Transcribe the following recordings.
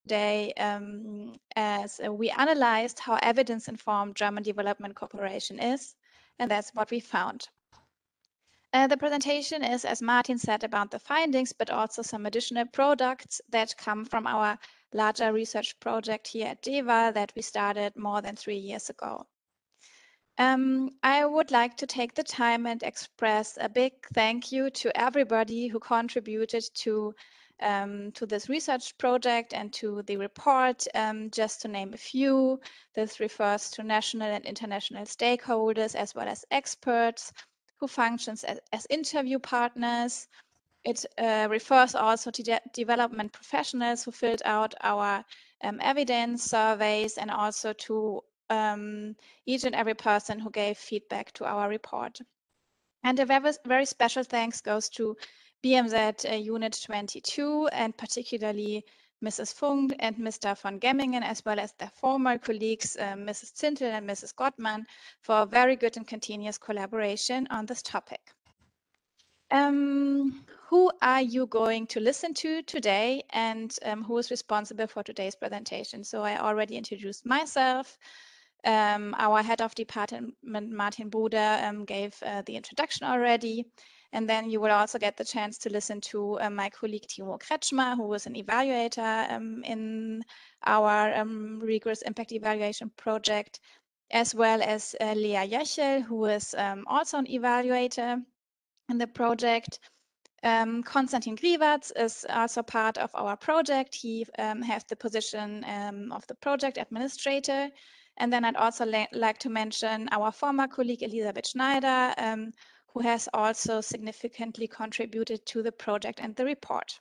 today as we analyzed how evidence-informed German development cooperation is, and that's what we found. The presentation is, as Martin said, about the findings, but also some additional products that come from our larger research project here at DEval that we started more than 3 years ago. I would like to take the time and express a big thank you to everybody who contributed to this research project and to the report. Just to name a few, this refers to national and international stakeholders as well as experts who functions as interview partners. It refers also to development professionals who filled out our evidence surveys, and also to each and every person who gave feedback to our report. And a very special thanks goes to BMZ Unit 22, and particularly Mrs. Funk and Mr. von Gemmingen, as well as their former colleagues, Mrs. Zintel and Mrs. Gottmann, for very good and continuous collaboration on this topic. Who are you going to listen to today, and who is responsible for today's presentation? So I already introduced myself. Our head of department, Martin Bruder, gave the introduction already. And then you will also get the chance to listen to my colleague Timo Kretschmer, who is an evaluator in our rigorous impact evaluation project, as well as Lea Jechel, who is also an evaluator in the project. Konstantin Grivatz is also part of our project. He has the position of the project administrator. And then I'd also like to mention our former colleague, Elisabeth Schneider, who has also significantly contributed to the project and the report.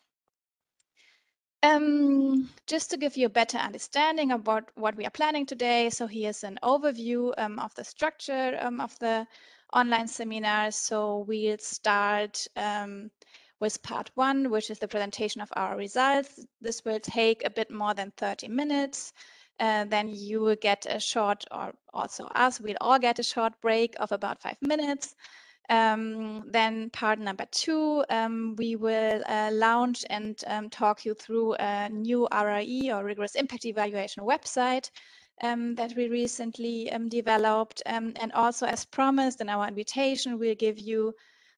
Just to give you a better understanding about what we are planning today, so here's an overview of the structure of the online seminar. So we'll start with part 1, which is the presentation of our results. This will take a bit more than 30 minutes. Then you will get a short, or also us, we'll all get a short break of about 5 minutes. Then part number 2, we will launch and talk you through a new RIE, or rigorous impact evaluation website that we recently developed. And also, as promised in our invitation, we'll give you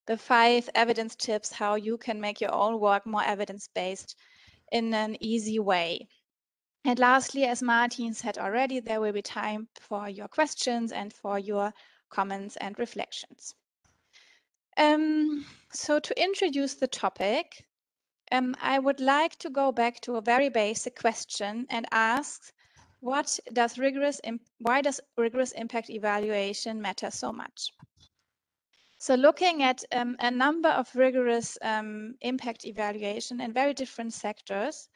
the 5 evidence tips how you can make your own work more evidence-based in an easy way. And lastly, as Martin said already, there will be time for your questions and for your comments and reflections. So to introduce the topic, I would like to go back to a very basic question and ask, why does rigorous impact evaluation matter so much? So looking at a number of rigorous impact evaluation in very different sectors,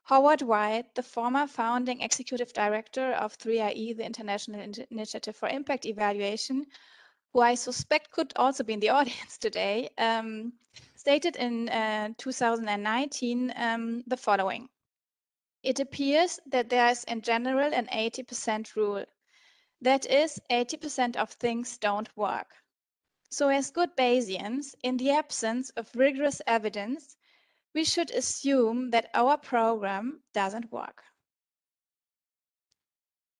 Howard White, the former founding executive director of 3IE, the International Initiative for Impact Evaluation, who I suspect could also be in the audience today, stated in 2019 the following. It appears that there is in general an 80% rule. That is, 80% of things don't work. So as good Bayesians, in the absence of rigorous evidence, we should assume that our program doesn't work.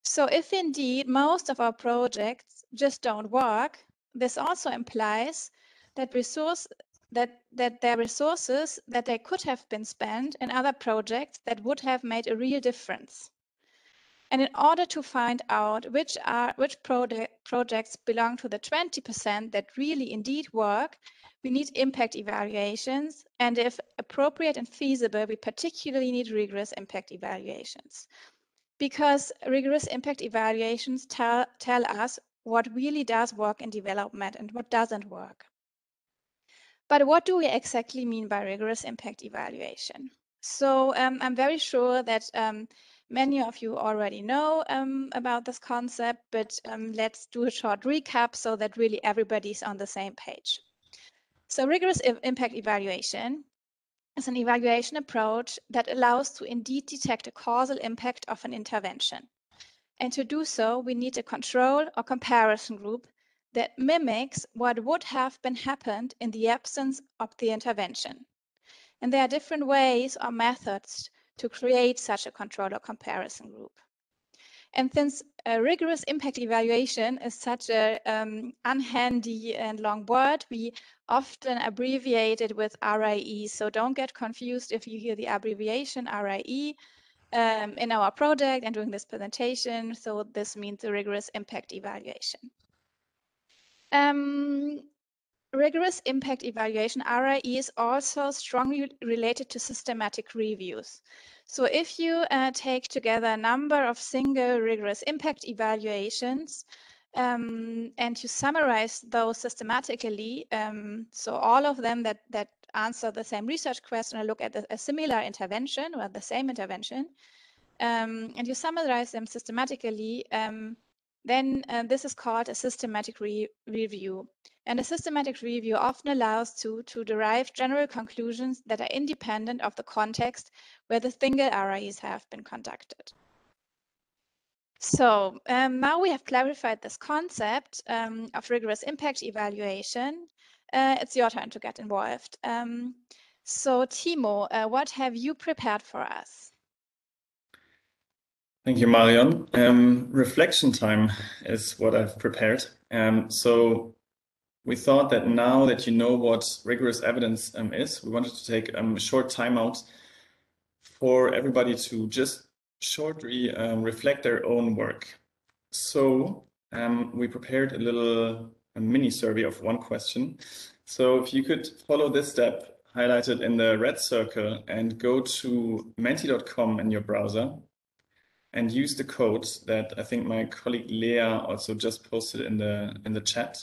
So if indeed most of our projects just don't work, this also implies that there are resources that they could have been spent in other projects that would have made a real difference. And in order to find out which projects belong to the 20% that really indeed work, we need impact evaluations, and if appropriate and feasible, we particularly need rigorous impact evaluations. Because rigorous impact evaluations tell us what really does work in development and what doesn't work. But what do we exactly mean by rigorous impact evaluation? So I'm very sure that many of you already know about this concept, but let's do a short recap so that really everybody's on the same page. So rigorous impact evaluation is an evaluation approach that allows to indeed detect a causal impact of an intervention. And to do so, we need a control or comparison group that mimics what would have been happened in the absence of the intervention. And there are different ways or methods to create such a controller comparison group. And since rigorous impact evaluation is such a unhandy and long word, we often abbreviate it with RIE. So don't get confused if you hear the abbreviation RIE in our project and during this presentation. So this means the rigorous impact evaluation. Rigorous impact evaluation, RIE, is also strongly related to systematic reviews. So if you take together a number of single rigorous impact evaluations and you summarize those systematically, so all of them that answer the same research question or look at a similar intervention or the same intervention, and you summarize them systematically, then this is called a systematic review. And a systematic review often allows to derive general conclusions that are independent of the context where the single RIEs have been conducted. So now we have clarified this concept of rigorous impact evaluation. It's your turn to get involved. So Timo, what have you prepared for us? Thank you, Marion. Reflection time is what I've prepared. So we thought that now that you know what rigorous evidence is, we wanted to take a short timeout for everybody to just shortly reflect their own work. So we prepared a mini survey of one question. So if you could follow this step highlighted in the red circle and go to menti.com in your browser and use the code that I think my colleague Lea also just posted in the chat,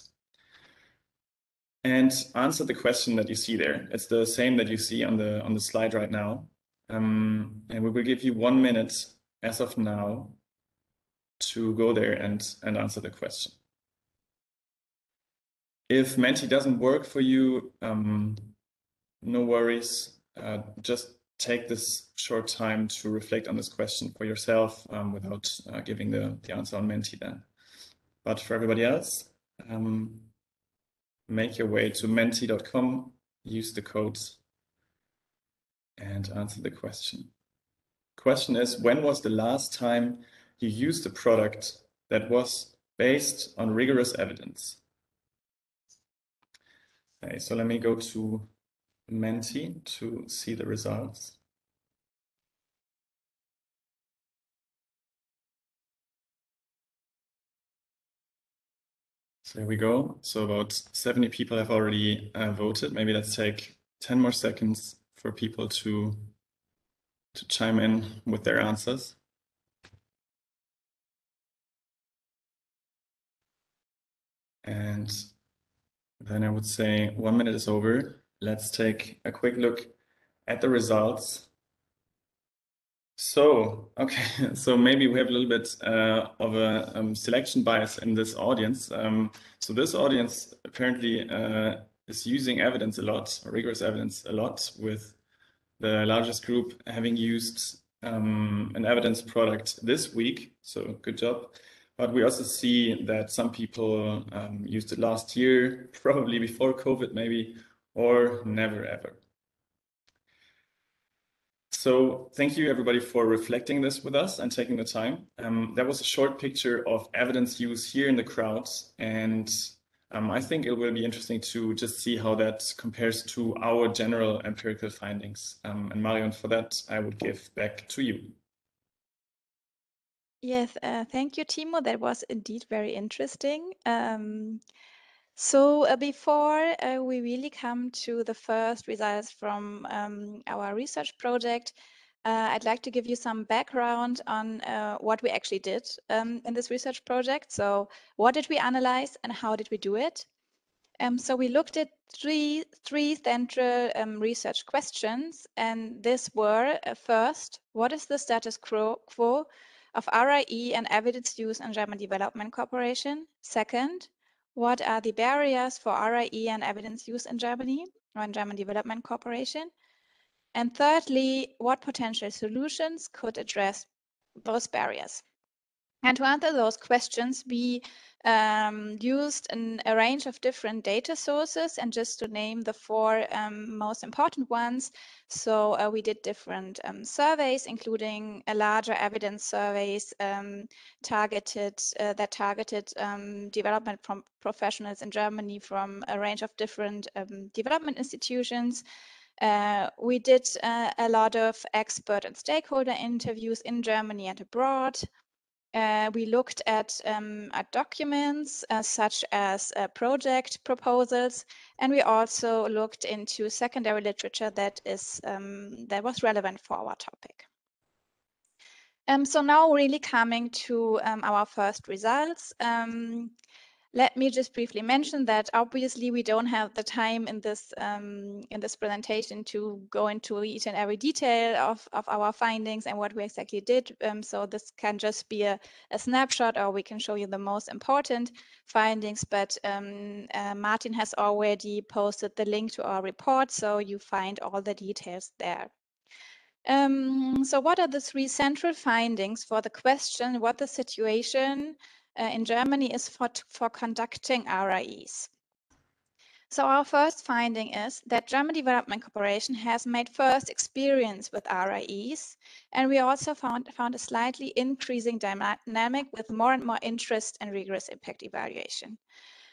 and answer the question that you see there. It's the same that you see on the slide right now, and we will give you 1 minute as of now to go there and answer the question. If Menti doesn't work for you, no worries. Just take this short time to reflect on this question for yourself without giving the answer on Menti then. But for everybody else, make your way to menti.com, use the codes, and answer the question. Question is, when was the last time you used a product that was based on rigorous evidence? Okay, so let me go to Menti to see the results. So here we go. So about 70 people have already voted. Maybe let's take 10 more seconds for people to chime in with their answers. And then I would say 1 minute is over. Let's take a quick look at the results. So, okay, so maybe we have a little bit of a selection bias in this audience. So this audience apparently is using evidence a lot, rigorous evidence a lot, with the largest group having used an evidence product this week. So good job. But we also see that some people used it last year, probably before COVID maybe, or never ever. So thank you everybody for reflecting this with us and taking the time. That was a short picture of evidence use here in the crowds, and I think it will be interesting to just see how that compares to our general empirical findings. And Marion, for that, I would give back to you. Yes, thank you, Timo. That was indeed very interesting. So before we really come to the first results from our research project, I'd like to give you some background on what we actually did in this research project. So what did we analyze and how did we do it? So we looked at three central research questions, and these were first, what is the status quo of RIE and evidence use in German development cooperation? Second, what are the barriers for RIE and evidence use in Germany or in German development cooperation? And thirdly, what potential solutions could address those barriers? And to answer those questions, we used a range of different data sources, and just to name the four most important ones. So we did different surveys, including a larger evidence surveys targeted development from professionals in Germany from a range of different development institutions. We did a lot of expert and stakeholder interviews in Germany and abroad. We looked at documents such as project proposals, and we also looked into secondary literature that was relevant for our topic. So now really coming to our first results. Let me just briefly mention that obviously we don't have the time in this presentation to go into each and every detail of our findings and what we exactly did. So this can just be a snapshot, or we can show you the most important findings. But Martin has already posted the link to our report, so you find all the details there. So what are the three central findings for the question what the situation in Germany is for conducting RIEs? So our first finding is that German Development Corporation has made first experience with RIEs, and we also found a slightly increasing dynamic with more and more interest in rigorous impact evaluation.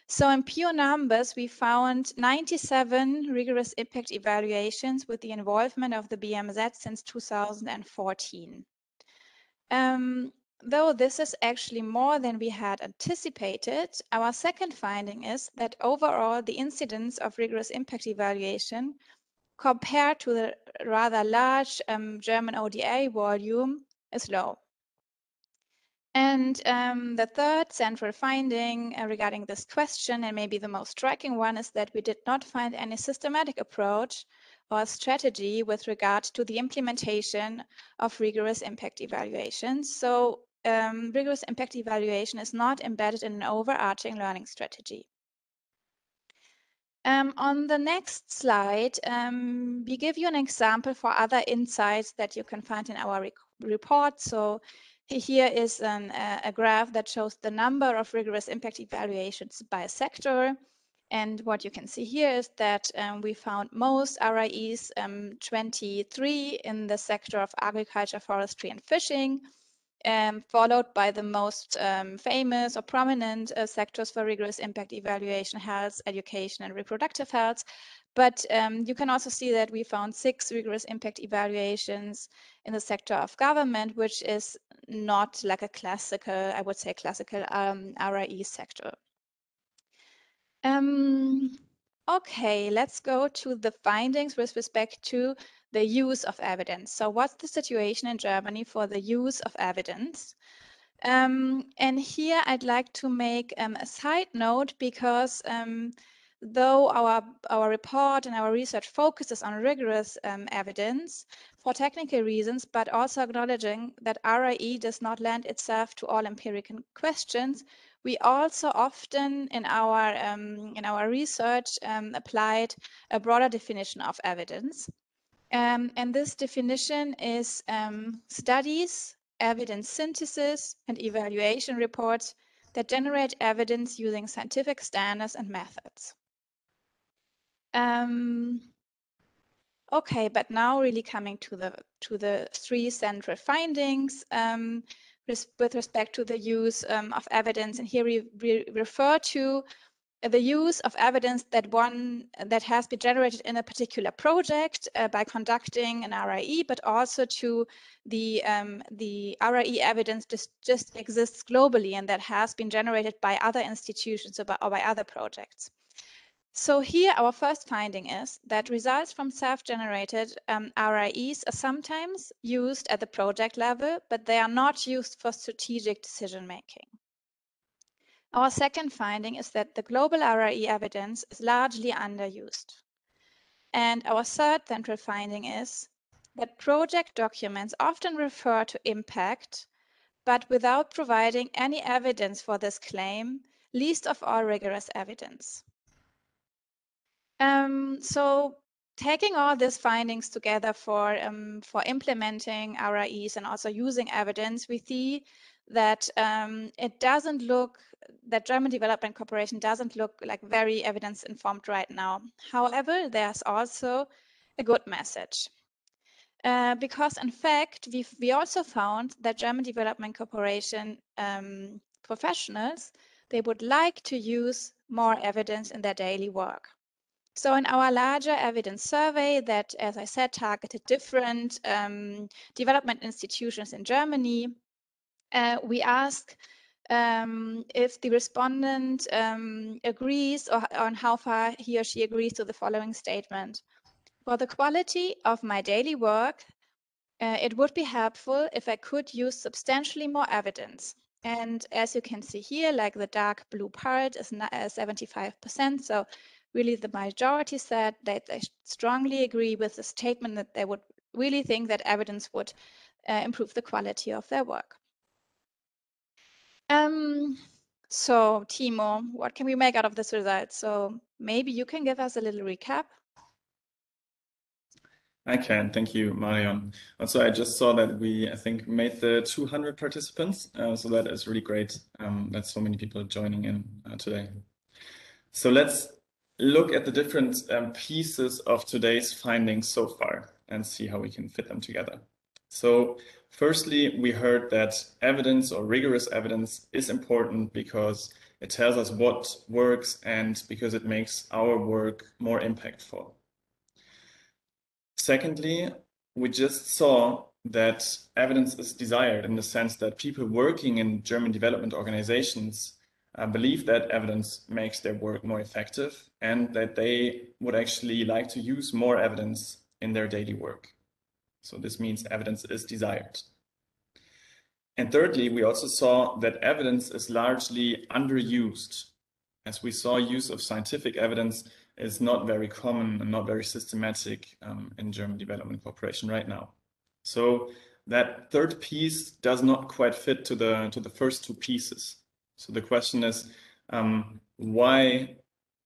So in pure numbers, we found 97 rigorous impact evaluations with the involvement of the BMZ since 2014. Though this is actually more than we had anticipated, our second finding is that overall the incidence of rigorous impact evaluation compared to the rather large German ODA volume is low. And the third central finding regarding this question, and maybe the most striking one, is that we did not find any systematic approach or strategy with regard to the implementation of rigorous impact evaluations. So rigorous impact evaluation is not embedded in an overarching learning strategy. On the next slide, we give you an example for other insights that you can find in our report. So here is a graph that shows the number of rigorous impact evaluations by sector. And what you can see here is that we found most RIEs, 23 in the sector of agriculture, forestry, and fishing, followed by the most famous or prominent sectors for rigorous impact evaluation: health, education, and reproductive health. But you can also see that we found 6 rigorous impact evaluations in the sector of government, which is not like a classical, I would say, classical RIE sector. Okay, let's go to the findings with respect to the use of evidence. So what's the situation in Germany for the use of evidence? And here I'd like to make a side note, because though our report and our research focuses on rigorous evidence for technical reasons, but also acknowledging that RIE does not lend itself to all empirical questions, we also often in our research applied a broader definition of evidence. And this definition is studies, evidence synthesis, and evaluation reports that generate evidence using scientific standards and methods. Okay, but now really coming to the 3 central findings with respect to the use of evidence. And here we refer to the use of evidence that has been generated in a particular project by conducting an RIE, but also to the RIE evidence just exists globally and that has been generated by other institutions or by other projects. So here our first finding is that results from self-generated RIEs are sometimes used at the project level, but they are not used for strategic decision-making. Our second finding is that the global RIE evidence is largely underused. And our third central finding is that project documents often refer to impact, but without providing any evidence for this claim, least of all rigorous evidence. So taking all these findings together for implementing RIEs and also using evidence, we see that it doesn't look, that German development cooperation doesn't look like very evidence-informed right now. However, there's also a good message. Because in fact, we also found that German development cooperation professionals, they would like to use more evidence in their daily work. So in our larger evidence survey that, as I said, targeted different development institutions in Germany, we asked if the respondent agrees or on how far he or she agrees to the following statement. For the quality of my daily work, it would be helpful if I could use substantially more evidence. And as you can see here, like the dark blue part is 75%. So really the majority said that they strongly agree with the statement that they would really think that evidence would improve the quality of their work. So Timo, what can we make out of this result? So maybe you can give us a little recap. I can, thank you, Marion. Also, I just saw that we, I think, made the 200 participants, so that is really great. That's so many people joining in today. So let's look at the different pieces of today's findings so far and see how we can fit them together. So firstly, we heard that evidence or rigorous evidence is important because it tells us what works and because it makes our work more impactful. Secondly, we just saw that evidence is desired in the sense that people working in German development organizations believe that evidence makes their work more effective and that they would actually like to use more evidence in their daily work. So this means evidence is desired. And thirdly, we also saw that evidence is largely underused. As we saw, use of scientific evidence is not very common and not very systematic in German development cooperation right now. So that third piece does not quite fit to the first two pieces. So the question is, why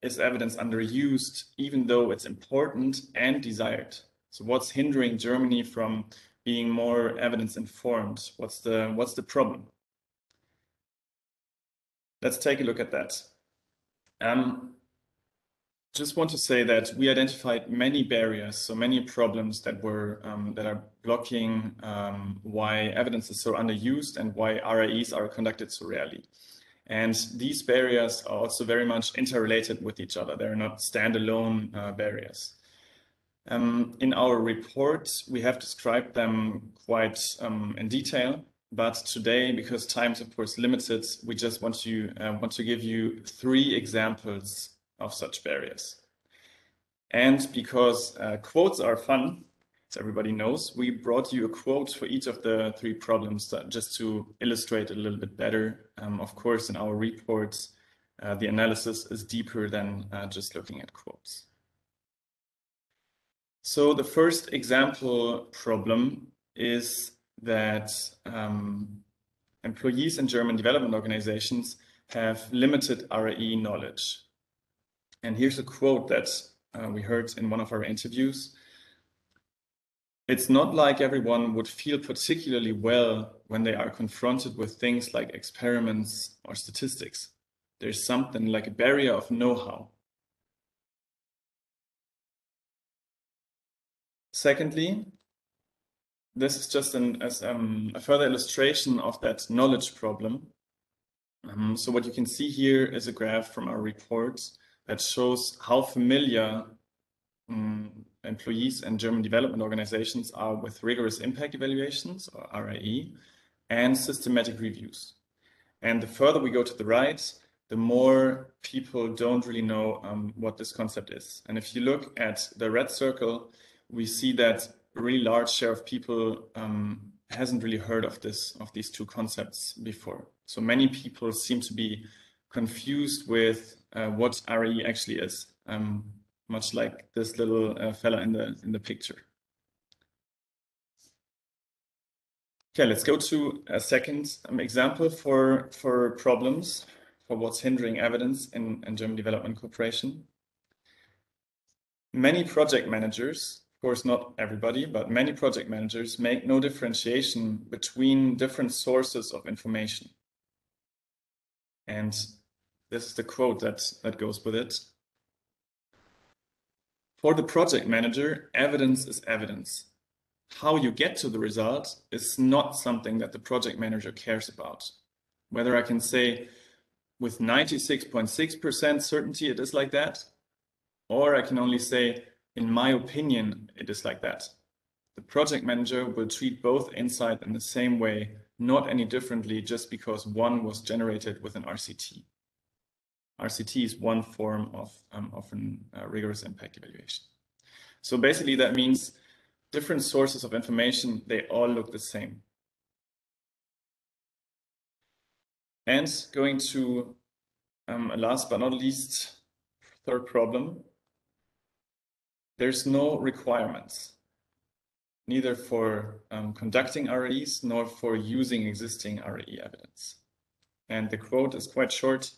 is evidence underused even though it's important and desired? So what's hindering Germany from being more evidence informed? What's the problem? Let's take a look at that. Just want to say that we identified many barriers, so many problems that were that are blocking why evidence is so underused and why RIEs are conducted so rarely. And these barriers are also very much interrelated with each other. They're not standalone barriers. In our report, we have described them quite in detail, but today, because time is of course limited, we just want to give you 3 examples of such barriers. And because quotes are fun, as everybody knows, we brought you a quote for each of the 3 problems just to illustrate it a little bit better. Of course, in our reports, the analysis is deeper than just looking at quotes. So the first example problem is that employees in German development organizations have limited RIE knowledge. And here's a quote that we heard in one of our interviews. It's not like everyone would feel particularly well when they are confronted with things like experiments or statistics. There's something like a barrier of know-how. Secondly, this is just a further illustration of that knowledge problem. So what you can see here is a graph from our report that shows how familiar employees in German development organizations are with rigorous impact evaluations, or RIE, and systematic reviews. And the further we go to the right, the more people don't really know what this concept is. And if you look at the red circle, we see that a really large share of people hasn't really heard of these 2 concepts before. So many people seem to be confused with what RIE actually is, much like this little fella in the picture. Okay, let's go to a second example for problems, for what's hindering evidence in German development cooperation. Many project managers, of course not everybody, but many project managers make no differentiation between different sources of information. And this is the quote that goes with it. For the project manager, evidence is evidence. How you get to the result is not something that the project manager cares about. Whether I can say with 96.6% certainty it is like that, or I can only say, in my opinion, it is like that. The project manager will treat both insight in the same way, not any differently just because one was generated with an RCT. RCT is one form of a rigorous impact evaluation. So basically that means different sources of information, they all look the same. And going to last but not least, third problem, there's no requirements, neither for conducting REs nor for using existing RE evidence. And the quote is quite short,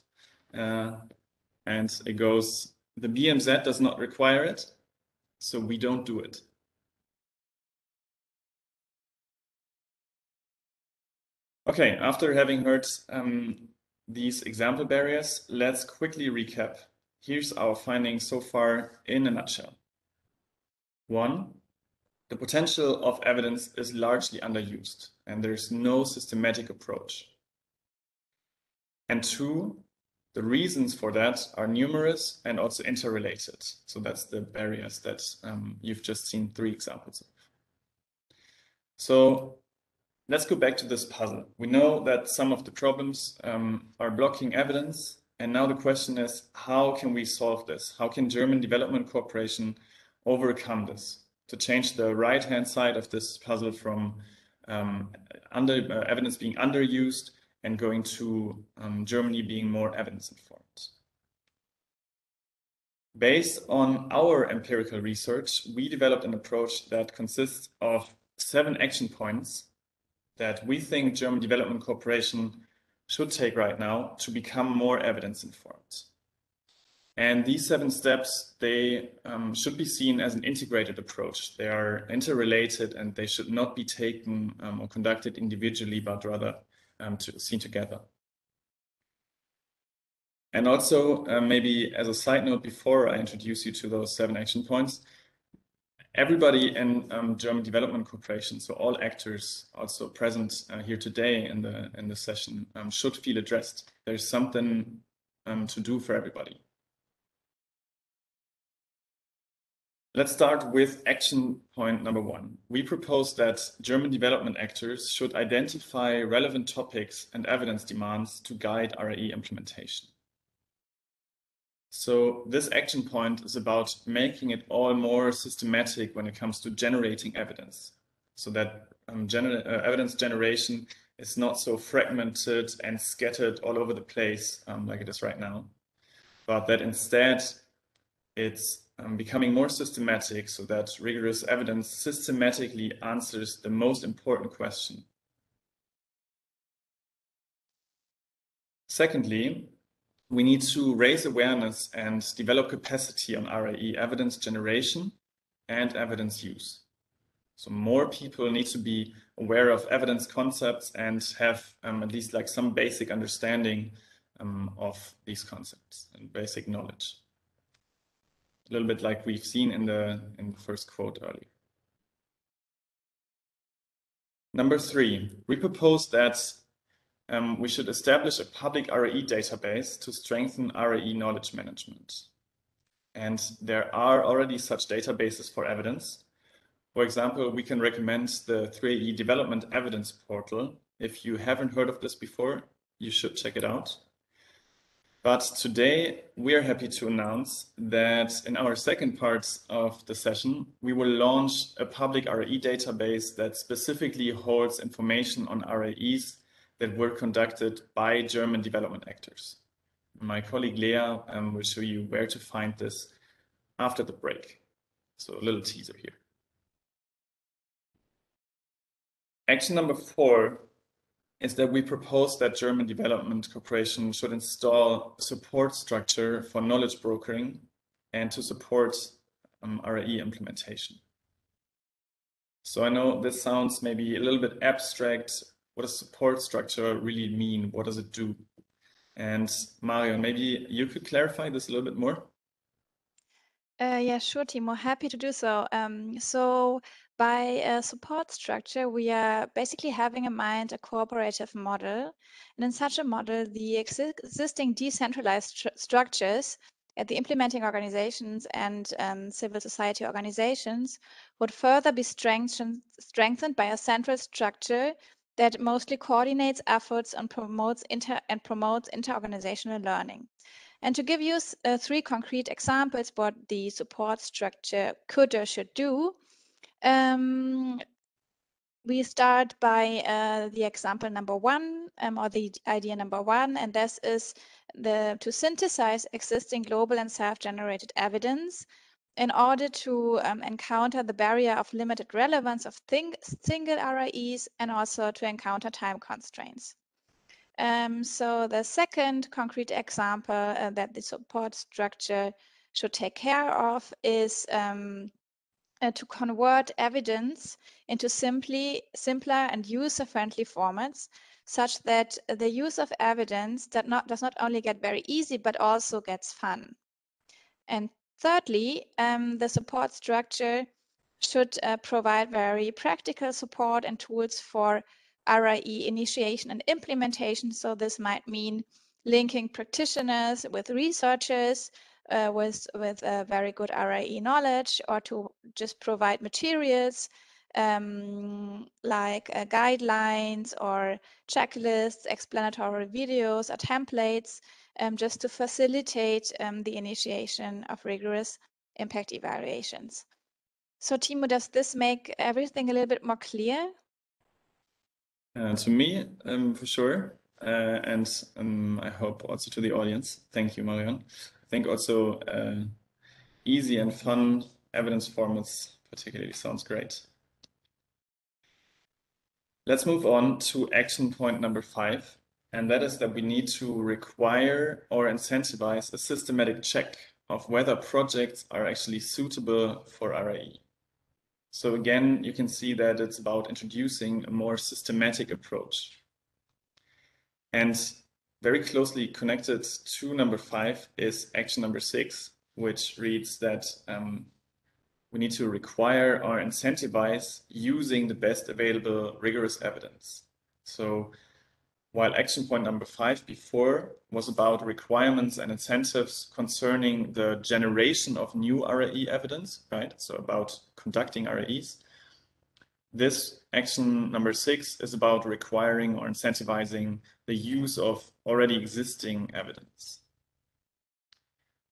and it goes, the BMZ does not require it, so we don't do it. Okay, after having heard these example barriers, let's quickly recap. Here's our findings so far in a nutshell. 1, the potential of evidence is largely underused, and there's no systematic approach. And 2, the reasons for that are numerous and also interrelated. So that's the barriers that you've just seen 3 examples of. So let's go back to this puzzle. We know that some of the problems are blocking evidence. And now the question is, how can we solve this? How can German Development Cooperation overcome this? To change the right-hand side of this puzzle from evidence being underused and going to Germany being more evidence-informed. Based on our empirical research, we developed an approach that consists of 7 action points that we think German Development Cooperation should take right now to become more evidence-informed. And these 7 steps, they should be seen as an integrated approach. They are interrelated and they should not be taken or conducted individually, but rather seen together. And also, maybe as a side note, before I introduce you to those 7 action points, everybody in German Development Cooperation, so all actors also present here today in the session, should feel addressed. There's something to do for everybody. Let's start with action point number 1. We propose that German development actors should identify relevant topics and evidence demands to guide RAE implementation. So this action point is about making it all more systematic when it comes to generating evidence, so that evidence generation is not so fragmented and scattered all over the place like it is right now, but that instead it's becoming more systematic so that rigorous evidence systematically answers the most important question. Secondly, we need to raise awareness and develop capacity on RAE evidence generation and evidence use. So more people need to be aware of evidence concepts and have at least like some basic understanding of these concepts and basic knowledge. A little bit like we've seen in the first quote earlier. Number 3, we propose that we should establish a public RAE database to strengthen RAE knowledge management. And there are already such databases for evidence. For example, we can recommend the 3AE Development Evidence Portal. If you haven't heard of this before, you should check it out. But today we are happy to announce that in our second part of the session, we will launch a public RAE database that specifically holds information on RAEs that were conducted by German development actors. My colleague Lea will show you where to find this after the break. So a little teaser here. Action number 4 is that we propose that German Development Cooperation should install a support structure for knowledge brokering and to support RAE implementation. So I know this sounds maybe a little bit abstract. What does support structure really mean? What does it do? And Marion, maybe you could clarify this a little bit more? Yeah, sure, Timo. Happy to do so. So by a support structure, we are basically having in mind a cooperative model. And in such a model, the existing decentralized structures at the implementing organizations and civil society organizations would further be strengthened by a central structure that mostly coordinates efforts and promotes inter-organizational learning. And to give you 3 concrete examples what the support structure could or should do, we start by the example number 1, or the idea number 1, and this is to synthesize existing global and self-generated evidence in order to encounter the barrier of limited relevance of single RAEs and also to encounter time constraints. So the second concrete example that the support structure should take care of is to convert evidence into simpler and user-friendly formats, such that the use of evidence does not only get very easy, but also gets fun. And thirdly, the support structure should provide very practical support and tools for RAE initiation and implementation. So this might mean linking practitioners with researchers with very good RAE knowledge, or to just provide materials like guidelines or checklists, explanatory videos, or templates, just to facilitate the initiation of rigorous impact evaluations. So Timo, does this make everything a little bit more clear? To me, for sure. And I hope also to the audience. Thank you, Marion. I think also easy and fun evidence formats particularly sounds great. Let's move on to action point number 5. And that is that we need to require or incentivize a systematic check of whether projects are actually suitable for RAE. So again, you can see that it's about introducing a more systematic approach. And very closely connected to number 5 is action number 6, which reads that we need to require or incentivize using the best available rigorous evidence. So while action point number 5 before was about requirements and incentives concerning the generation of new RAE evidence, right? So about conducting RAEs. This action number 6 is about requiring or incentivizing the use of already existing evidence.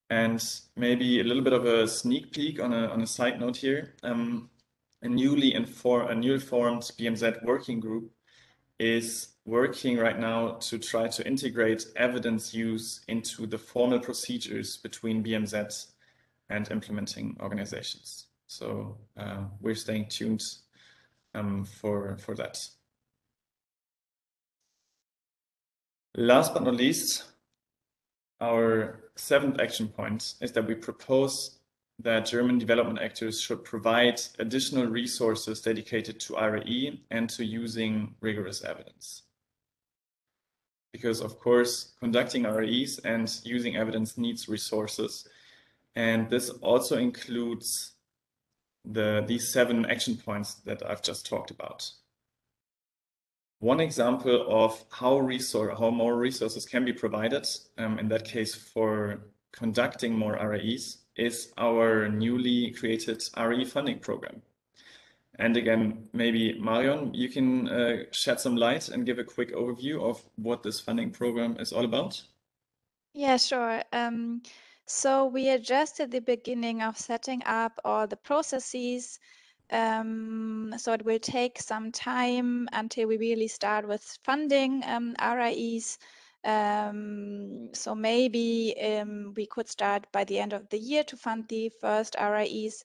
And maybe a little bit of a sneak peek on a side note here. A newly formed BMZ working group is working right now to try to integrate evidence use into the formal procedures between BMZ and implementing organizations. So we're staying tuned for that. Last but not least, our 7th action point is that we propose that German development actors should provide additional resources dedicated to RAE and to using rigorous evidence. Because of course, conducting RAEs and using evidence needs resources. And this also includes these 7 action points that I've just talked about. One example of how more resources can be provided, in that case for conducting more RAEs, is our newly created RAE funding program. And again, maybe Marion, you can shed some light and give a quick overview of what this funding program is all about. Yeah, sure. So we are just at the beginning of setting up all the processes. So it will take some time until we really start with funding RAEs. So maybe we could start by the end of the year to fund the first RAEs.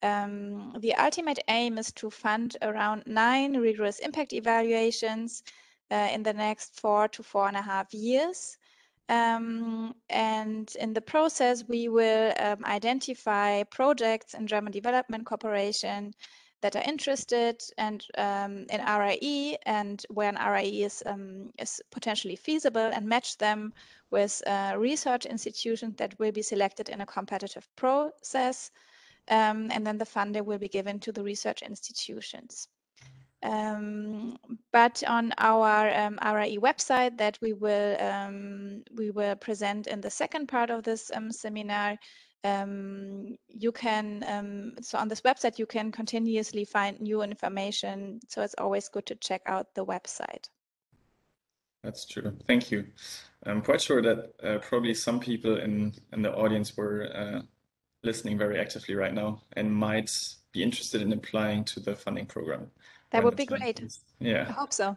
The ultimate aim is to fund around 9 rigorous impact evaluations in the next 4 to 4.5 years. And in the process, we will identify projects in German Development Cooperation that are interested and in RIE, and where an RIE is potentially feasible, and match them with research institutions that will be selected in a competitive process. And then the funding will be given to the research institutions. But on our RIE website that we will present in the second part of this seminar, you can so on this website you can continuously find new information. So it's always good to check out the website. That's true. Thank you. I'm quite sure that probably some people in the audience were listening very actively right now and might be interested in applying to the funding program. That would be great. Yeah. I hope so.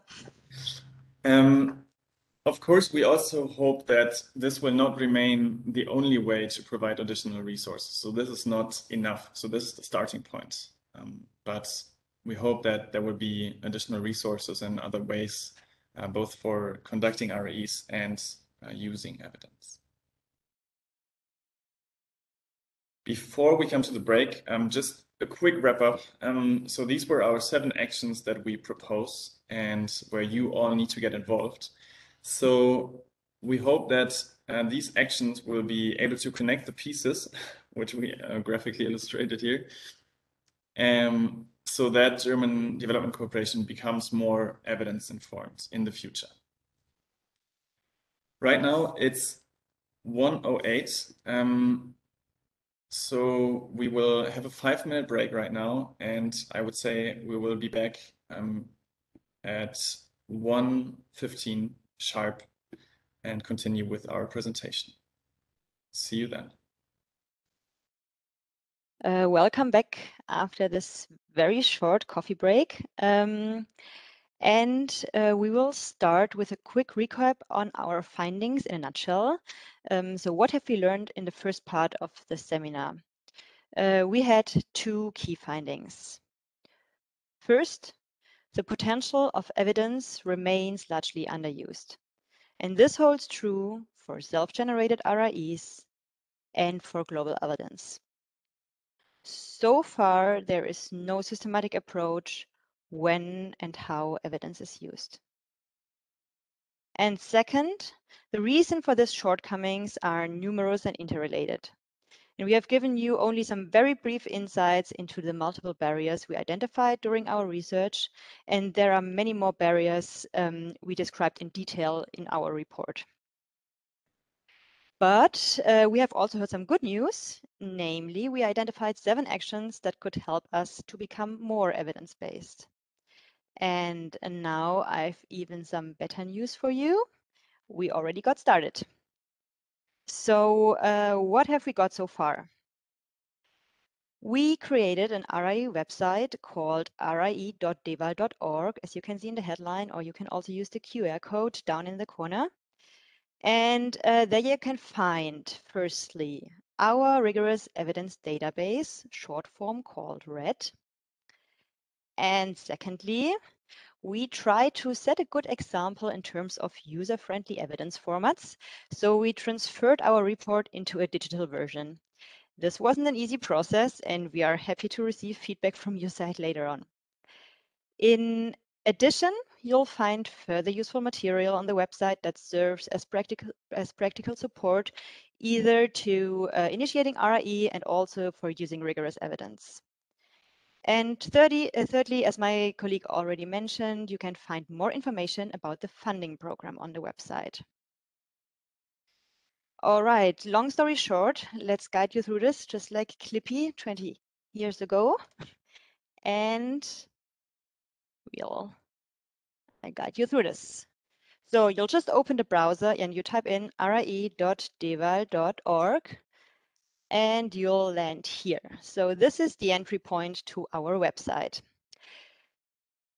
Of course, we also hope that this will not remain the only way to provide additional resources. So this is not enough. So this is the starting point. But we hope that there will be additional resources and other ways, both for conducting RAEs and using evidence. Before we come to the break, just a quick wrap up. So these were our 7 actions that we propose and where you all need to get involved. So we hope that these actions will be able to connect the pieces, which we graphically illustrated here, so that German development cooperation becomes more evidence-informed in the future. Right now, it's 1:08. So we will have a 5-minute break right now, and I would say we will be back at 1:15 sharp and continue with our presentation. See you then. Welcome back after this very short coffee break. We will start with a quick recap on our findings in a nutshell. So what have we learned in the first part of the seminar? We had 2 key findings. First, the potential of evidence remains largely underused. And this holds true for self-generated RIEs and for global evidence. So far, there is no systematic approach when and how evidence is used. And second, the reason for these shortcomings are numerous and interrelated. And we have given you only some very brief insights into the multiple barriers we identified during our research, and there are many more barriers we described in detail in our report. But we have also heard some good news, namely we identified 7 actions that could help us to become more evidence-based. And now I've even some better news for you. We already got started. So what have we got so far? We created an RIE website called rie.deval.org, as you can see in the headline, or you can also use the QR code down in the corner. And there you can find, firstly, our rigorous evidence database, short form called RED. And secondly, we try to set a good example in terms of user-friendly evidence formats. So we transferred our report into a digital version. This wasn't an easy process, and we are happy to receive feedback from your side later on. In addition, you'll find further useful material on the website that serves as practical support, either to initiating RIE and also for using rigorous evidence. And thirdly, as my colleague already mentioned, you can find more information about the funding program on the website. All right, long story short, let's guide you through this, just like Clippy 20 years ago. And we'll guide you through this. So you'll just open the browser and you type in rie.deval.org and you'll land here. So this is the entry point to our website.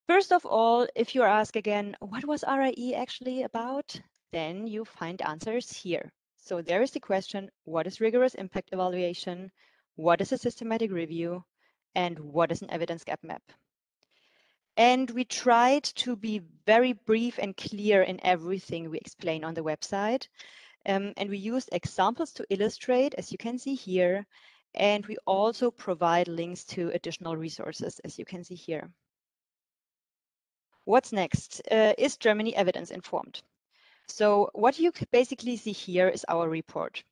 First of all, if you ask again, what was RIE actually about? Then you find answers here. So there is the question, what is rigorous impact evaluation? What is a systematic review? And what is an evidence gap map? And we tried to be very brief and clear in everything we explain on the website. And we used examples to illustrate, as you can see here, and we also provide links to additional resources, as you can see here. What's next? Is Germany evidence informed? So what you basically see here is our report.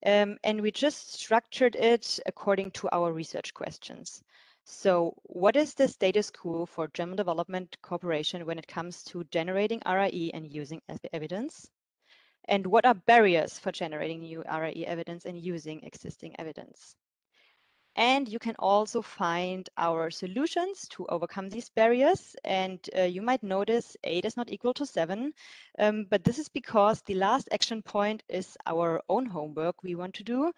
And we just structured it according to our research questions. So what is the status quo for German development cooperation when it comes to generating RIE and using evidence? And what are barriers for generating new RIE evidence and using existing evidence? And you can also find our solutions to overcome these barriers. And you might notice 8 is not equal to 7, but this is because the last action point is our own homework we want to do,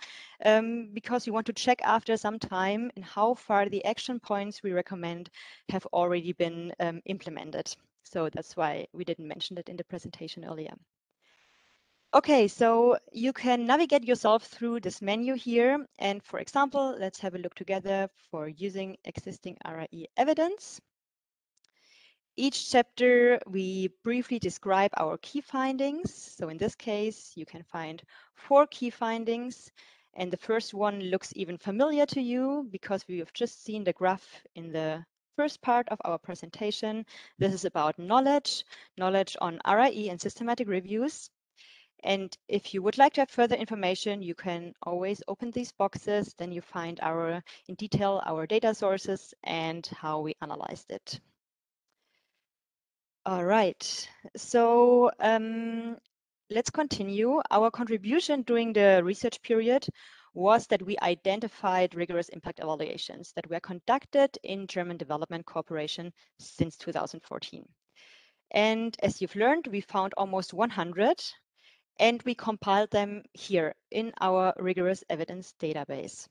because we want to check after some time and how far the action points we recommend have already been implemented. So that's why we didn't mention it in the presentation earlier. Okay, so you can navigate yourself through this menu here. And for example, let's have a look together for using existing RIE evidence. Each chapter, we briefly describe our key findings. So in this case, you can find 4 key findings. And the first one looks even familiar to you because we have just seen the graph in the first part of our presentation. This is about knowledge on RIE and systematic reviews. And if you would like to have further information, you can always open these boxes. Then you find in detail our data sources and how we analyzed it. All right, so let's continue. Our contribution during the research period was that we identified rigorous impact evaluations that were conducted in German development cooperation since 2014. And as you've learned, we found almost 100. And we compiled them here in our rigorous evidence database.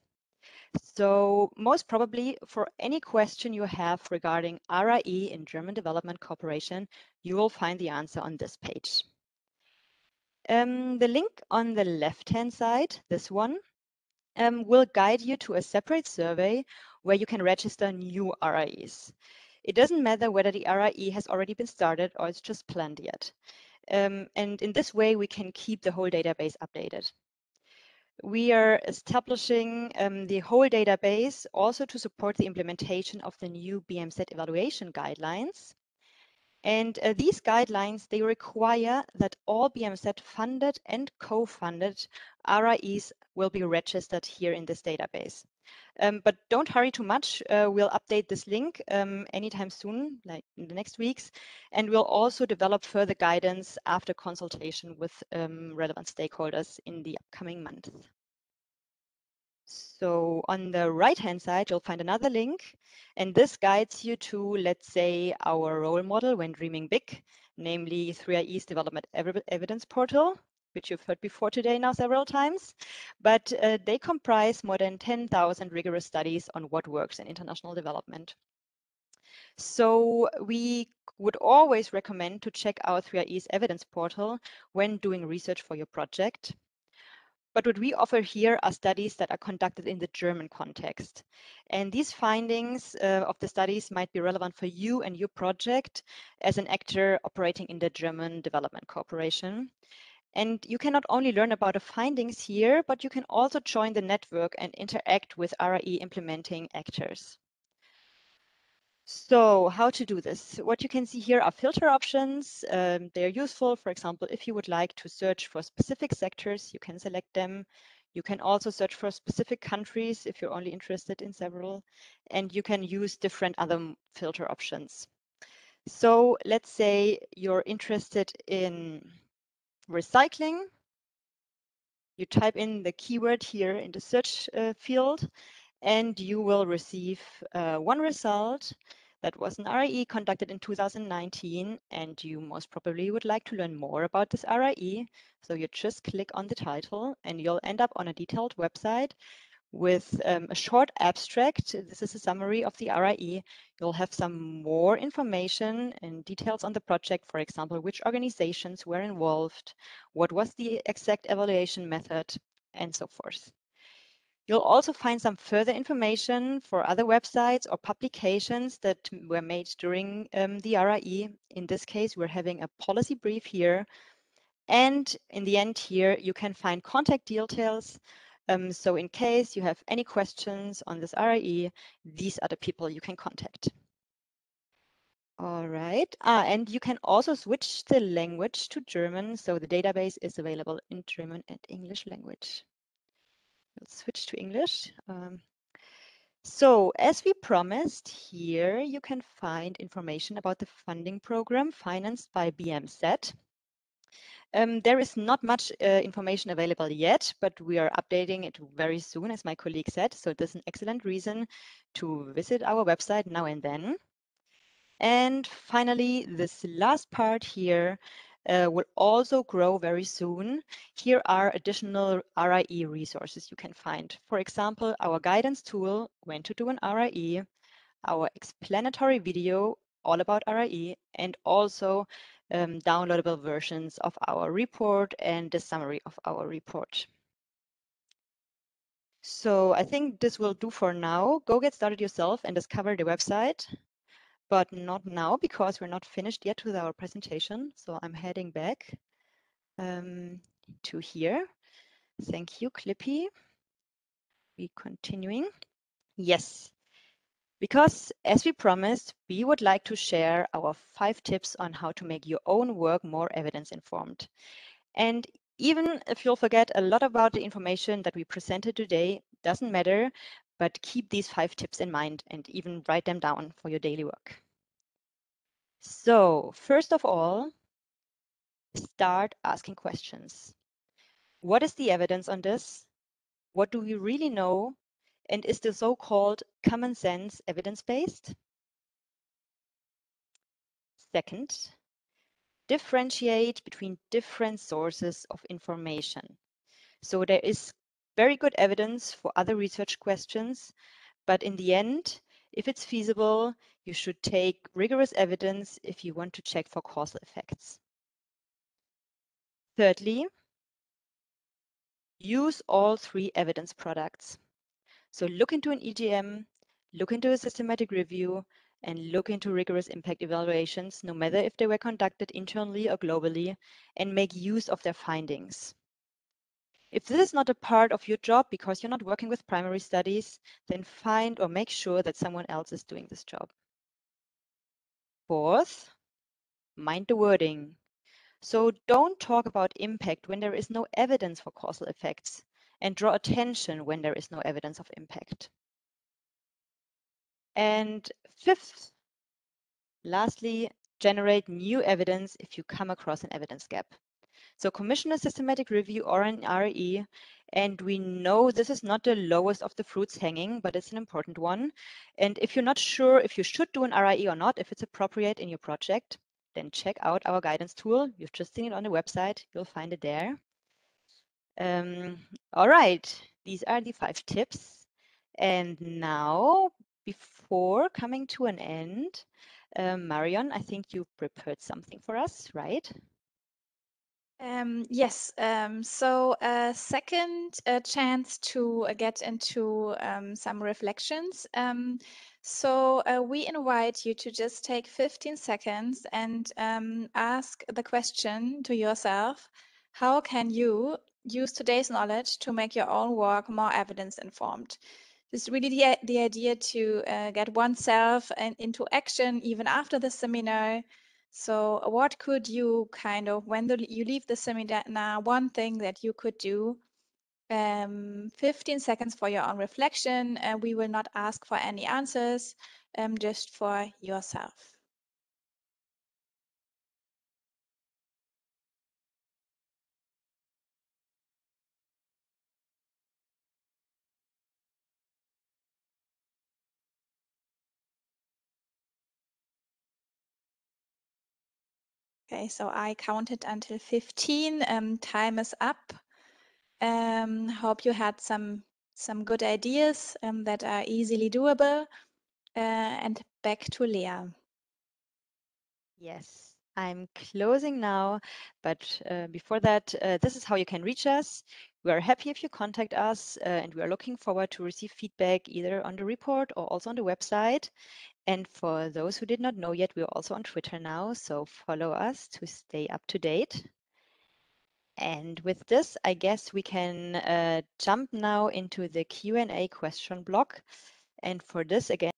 So most probably for any question you have regarding RIE in German development cooperation, you will find the answer on this page. The link on the left-hand side, this one, will guide you to a separate survey where you can register new RIEs. It doesn't matter whether the RIE has already been started or it's just planned yet. And in this way, we can keep the whole database updated. We are establishing the whole database also to support the implementation of the new BMZ evaluation guidelines. And these guidelines, they require that all BMZ funded and co-funded RIEs will be registered here in this database. But don't hurry too much. We'll update this link anytime soon, like in the next weeks. And we'll also develop further guidance after consultation with relevant stakeholders in the upcoming months. So on the right-hand side, you'll find another link. And this guides you to, let's say, our role model when dreaming big, namely 3IE's development evidence portal, which you've heard before today now several times, but they comprise more than 10,000 rigorous studies on what works in international development. So we would always recommend to check out 3IE's evidence portal when doing research for your project. But what we offer here are studies that are conducted in the German context. And these findings of the studies might be relevant for you and your project as an actor operating in the German development cooperation. And you can not only learn about the findings here, but you can also join the network and interact with RIE implementing actors. So how to do this? What you can see here are filter options. They are useful. For example, if you would like to search for specific sectors, you can select them. You can also search for specific countries if you're only interested in several, and you can use different other filter options. So let's say you're interested in recycling. You type in the keyword here in the search field, and you will receive one result that was an RIE conducted in 2019, and you most probably would like to learn more about this RIE. So you just click on the title and you'll end up on a detailed website with a short abstract. This is a summary of the RIE. You'll have some more information and details on the project, for example, which organizations were involved, what was the exact evaluation method, and so forth. You'll also find some further information for other websites or publications that were made during the RIE. In this case, we're having a policy brief here. And in the end here, you can find contact details. So in case you have any questions on this RIE, these are the people you can contact. All right. And you can also switch the language to German. So the database is available in German and English language. We'll switch to English. So as we promised, here you can find information about the funding program financed by BMZ. There is not much information available yet, but we are updating it very soon, as my colleague said. So this is an excellent reason to visit our website now and then. And finally, this last part here will also grow very soon. Here are additional RIE resources you can find. For example, our guidance tool, when to do an RIE, our explanatory video all about RIE, and also downloadable versions of our report and the summary of our report. So I think this will do for now. Go get started yourself and discover the website, but not now because we're not finished yet with our presentation. So I'm heading back to here. Thank you, Clippy. We continuing. Yes. Because, as we promised, we would like to share our 5 tips on how to make your own work more evidence-informed. And even if you'll forget a lot about the information that we presented today, doesn't matter, but keep these 5 tips in mind and even write them down for your daily work. So, first of all, start asking questions. What is the evidence on this? What do we really know? And is the so-called common sense evidence-based? Second, differentiate between different sources of information. So there is very good evidence for other research questions, but in the end, if it's feasible, you should take rigorous evidence if you want to check for causal effects. Thirdly, use all 3 evidence products. So look into an EGM, look into a systematic review, and look into rigorous impact evaluations, no matter if they were conducted internally or globally, and make use of their findings. If this is not a part of your job because you're not working with primary studies, then find or make sure that someone else is doing this job. Fourth, mind the wording. So don't talk about impact when there is no evidence for causal effects, and draw attention when there is no evidence of impact. And fifth, lastly, generate new evidence if you come across an evidence gap. So commission a systematic review or an RE, and we know this is not the lowest of the fruits hanging, but it's an important one. And if you're not sure if you should do an RE or not, if it's appropriate in your project, then check out our guidance tool. You've just seen it on the website. You'll find it there. All right, these are the 5 tips. And now, before coming to an end, Marion, I think you prepared something for us, right? Yes, so a second chance to get into some reflections. So we invite you to just take 15 seconds and ask the question to yourself, how can you use today's knowledge to make your own work more evidence-informed? It's really the idea to get oneself into action even after the seminar. So what could you kind of, when you leave the seminar, one thing that you could do, 15 seconds for your own reflection. We will not ask for any answers, just for yourself. Okay, so I counted until 15. Time is up. Hope you had some good ideas that are easily doable. And back to Lea. Yes, I'm closing now, but before that, this is how you can reach us. We are happy if you contact us, and we are looking forward to receive feedback either on the report or also on the website. And for those who did not know yet, we're also on Twitter now, so follow us to stay up to date. And with this, I guess we can jump now into the Q&A question block. And for this, again,